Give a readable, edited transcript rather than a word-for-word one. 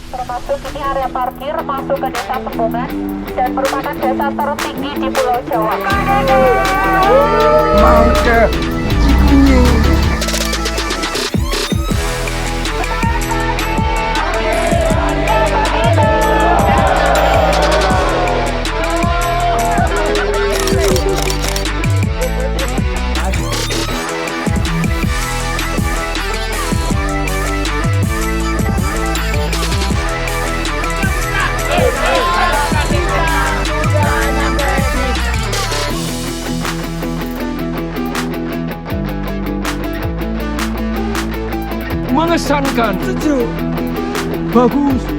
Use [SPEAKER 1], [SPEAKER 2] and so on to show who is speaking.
[SPEAKER 1] termasuk ini area parkir masuk ke desa Pembongan dan merupakan desa tertinggi di Pulau Jawa.
[SPEAKER 2] Mangke Cikuni.
[SPEAKER 3] Mengesankan, sejuk, bagus.